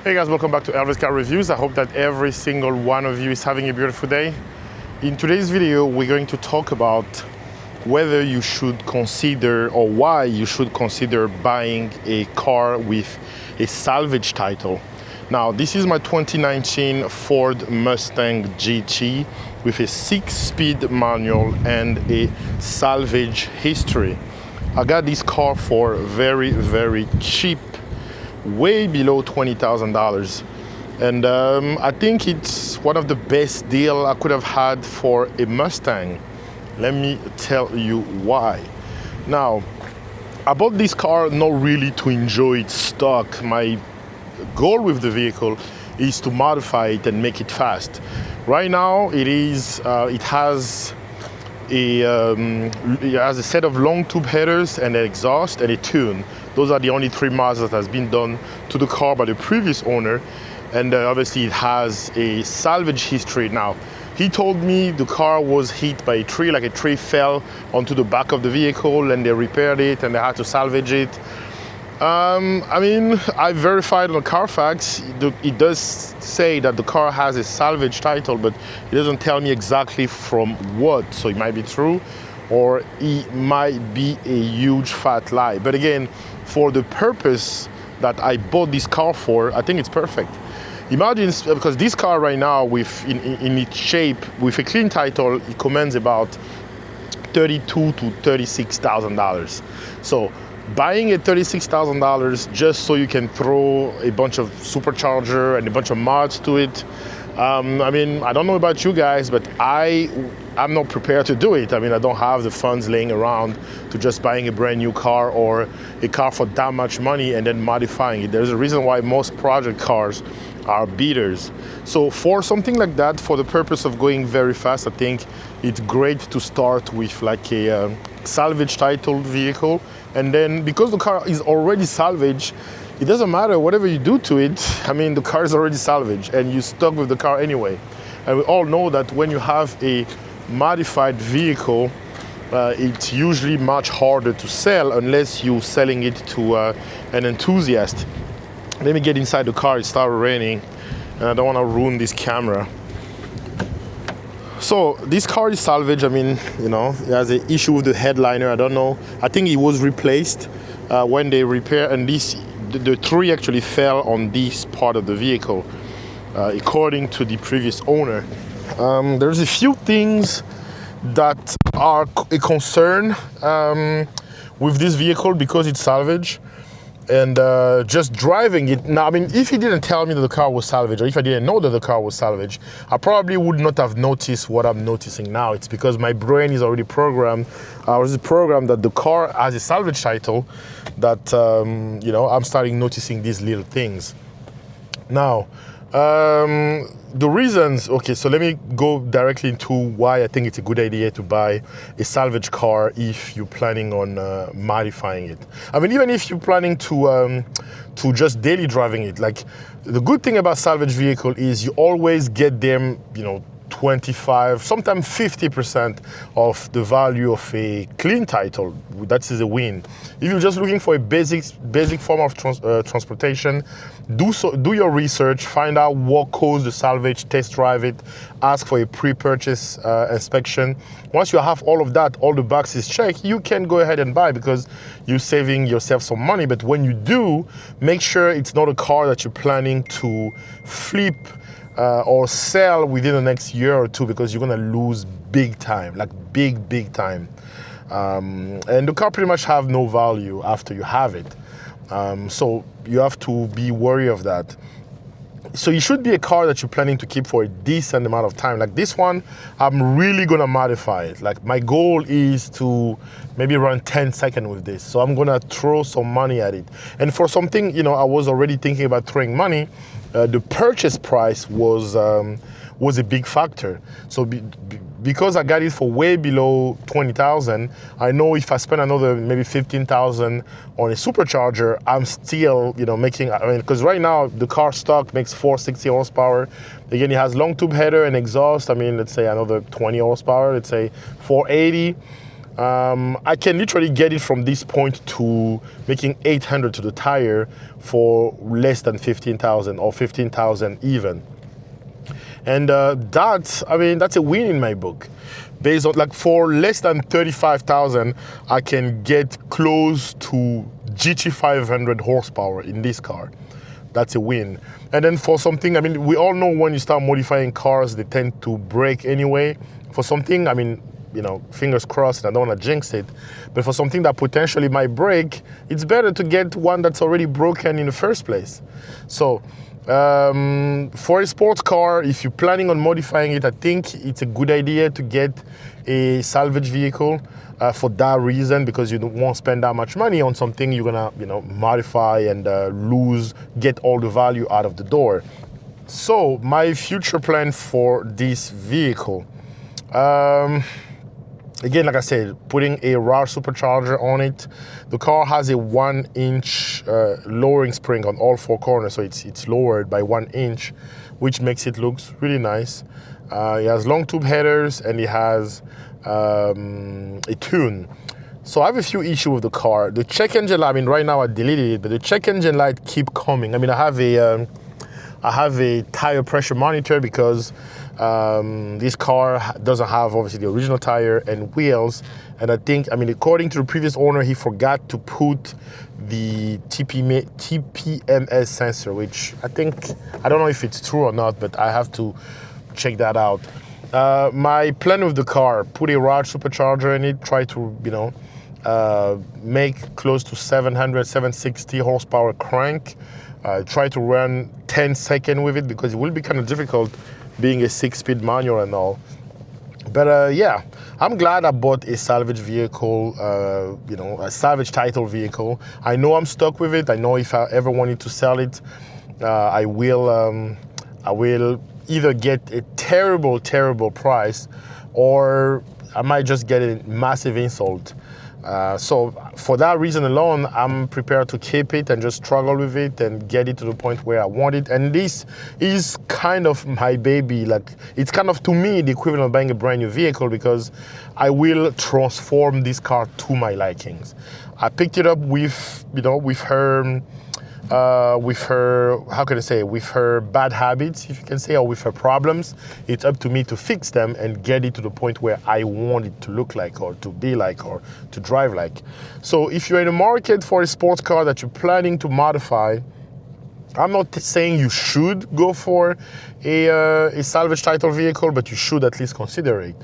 Hey guys, welcome back to Elvis Car Reviews. I hope that every single one of you is having a beautiful day. In today's video, we're going to talk about whether you should consider or why you should consider buying a car with a salvage title. Now, this is my 2019 Ford Mustang GT with a 6-speed manual and a salvage history. I got this car for very, very cheap, way below $20,000. And I think it's one of the best deals I could have had for a Mustang. Let me tell you why. Now, I bought this car not really to enjoy it stock. My goal with the vehicle is to modify it and make it fast. Right now, it has a set of long tube headers and an exhaust and a tune. Those are the only 3 mods that has been done to the car by the previous owner. And obviously it has a salvage history. Now, he told me the car was hit by a tree, like a tree fell onto the back of the vehicle and they repaired it and they had to salvage it. I mean, I verified on Carfax, it does say that the car has a salvage title, but it doesn't tell me exactly from what. So it might be true or it might be a huge fat lie. But again, for the purpose that I bought this car for, I think it's perfect. Imagine, because this car right now, in its shape, with a clean title, it commands about $32,000 to $36,000. So buying a $36,000 just so you can throw a bunch of supercharger and a bunch of mods to it, I mean, I don't know about you guys, but I'm not prepared to do it. I mean, I don't have the funds laying around to just buying a brand new car or a car for that much money and then modifying it. There's a reason why most project cars are beaters. So for something like that, for the purpose of going very fast, I think it's great to start with like a salvage titled vehicle. And then because the car is already salvaged, it doesn't matter whatever you do to it. I mean, the car is already salvaged and you're stuck with the car anyway. And we all know that when you have a modified vehicle, it's usually much harder to sell unless you're selling it to an enthusiast. Let me get inside the car. It started raining and I don't want to ruin this camera. So this car is salvage. I mean, you know, it has an issue with the headliner. I don't know. I think it was replaced when they repaired, and the tree actually fell on this part of the vehicle, according to the previous owner. There's a few things that are a concern with this vehicle because it's salvage. And just driving it. Now, I mean, if he didn't tell me that the car was salvage, or if I didn't know that the car was salvage, I probably would not have noticed what I'm noticing now. It's because my brain is already programmed. I was programmed that the car has a salvage title, that, you know, I'm starting noticing these little things. Now, the reasons, okay, so let me go directly into why I think it's a good idea to buy a salvage car if you're planning on modifying it. I mean, even if you're planning to just daily driving it, like the good thing about salvage vehicle is you always get them, you know, 25, sometimes 50% of the value of a clean title. That is a win. If you're just looking for a basic form of transportation, do your research, find out what caused the salvage, test drive it, ask for a pre-purchase inspection. Once you have all of that, all the boxes checked, you can go ahead and buy because you're saving yourself some money. But when you do, make sure it's not a car that you're planning to flip or sell within the next year or two, because you're gonna lose big time, like big time. And the car pretty much have no value after you have it. So you have to be wary of that. So it should be a car that you're planning to keep for a decent amount of time. Like this one, I'm really gonna modify it. Like my goal is to maybe run 10 seconds with this. So I'm gonna throw some money at it. And for something, you know, I was already thinking about throwing money, the purchase price was a big factor. So because I got it for way below 20,000, I know if I spend another maybe 15,000 on a supercharger, I'm still, you know, making, I mean, because right now the car stock makes 460 horsepower. Again, it has long tube header and exhaust. I mean, let's say another 20 horsepower, let's say 480. I can literally get it from this point to making 800 to the tire for less than 15,000 or 15,000 even. And that's a win in my book. Based on, like, for less than 35,000, I can get close to GT 500 horsepower in this car. That's a win. And then for something, I mean, we all know when you start modifying cars, they tend to break anyway. For something, I mean, you know, fingers crossed, I don't want to jinx it, but for something that potentially might break, it's better to get one that's already broken in the first place. So for a sports car, if you're planning on modifying it, I think it's a good idea to get a salvage vehicle for that reason, because you won't spend that much money on something you're gonna, you know, modify and get all the value out of the door. So my future plan for this vehicle, again, like I said, putting a raw supercharger on it. The car has a 1-inch lowering spring on all four corners, so it's lowered by 1 inch, which makes it look really nice. It has long tube headers, and it has a tune. So I have a few issues with the car. The check engine light, I mean, right now I deleted it, but the check engine light keep coming. I mean, I have a tire pressure monitor because this car doesn't have, obviously, the original tire and wheels. And I think, I mean, according to the previous owner, he forgot to put the TPMS sensor, which I don't know if it's true or not, but I have to check that out. My plan with the car, put a large supercharger in it, try to, you know, make close to 760 horsepower crank. Try to run 10 seconds with it, because it will be kind of difficult being a 6-speed manual and all. But yeah, I'm glad I bought a salvage vehicle, you know, a salvage title vehicle. I know I'm stuck with it. I know if I ever wanted to sell it, I will either get a terrible, terrible price, or I might just get a massive insult. So for that reason alone, I'm prepared to keep it and just struggle with it and get it to the point where I want it. And this is kind of my baby. Like, it's kind of, to me, the equivalent of buying a brand new vehicle, because I will transform this car to my likings. I picked it up with, you know, with her, how can I say, with her bad habits, if you can say, or with her problems. It's up to me to fix them and get it to the point where I want it to look like, or to be like, or to drive like. So if you're in the market for a sports car that you're planning to modify, I'm not saying you should go for a salvage title vehicle, but you should at least consider it,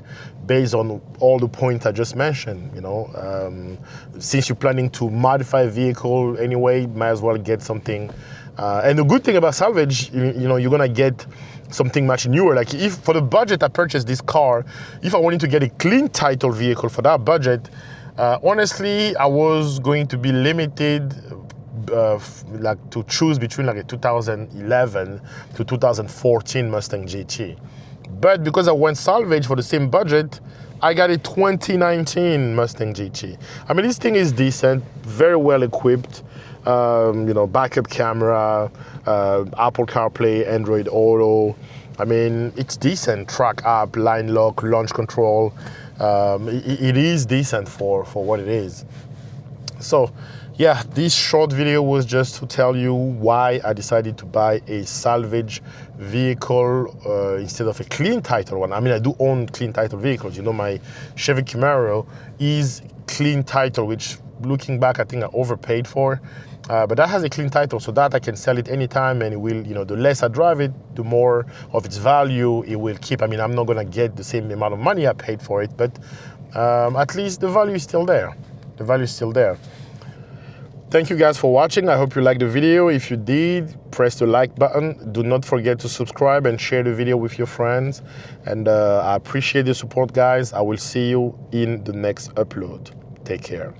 based on all the points I just mentioned. You know, since you're planning to modify a vehicle anyway, might as well get something. And the good thing about salvage, you know, you're gonna get something much newer. Like, if for the budget I purchased this car, if I wanted to get a clean title vehicle for that budget, honestly, I was going to be limited. Like, to choose between like a 2011 to 2014 Mustang GT. But because I went salvage for the same budget, I got a 2019 Mustang GT. I mean, this thing is decent, very well equipped. You know, backup camera, Apple CarPlay, Android Auto. I mean, it's decent. Track app, line lock, launch control. It is decent for what it is. So yeah, this short video was just to tell you why I decided to buy a salvage vehicle instead of a clean title one. I mean, I do own clean title vehicles. You know, my Chevy Camaro is clean title, which, looking back, I think I overpaid for. But that has a clean title, so that I can sell it anytime, and it will, you know, the less I drive it, the more of its value it will keep. I mean, I'm not gonna get the same amount of money I paid for it, but at least the value is still there. The value is still there. Thank you guys for watching. I hope you liked the video. If you did, press the like button. Do not forget to subscribe and share the video with your friends. And I appreciate the support, guys. I will see you in the next upload. Take care.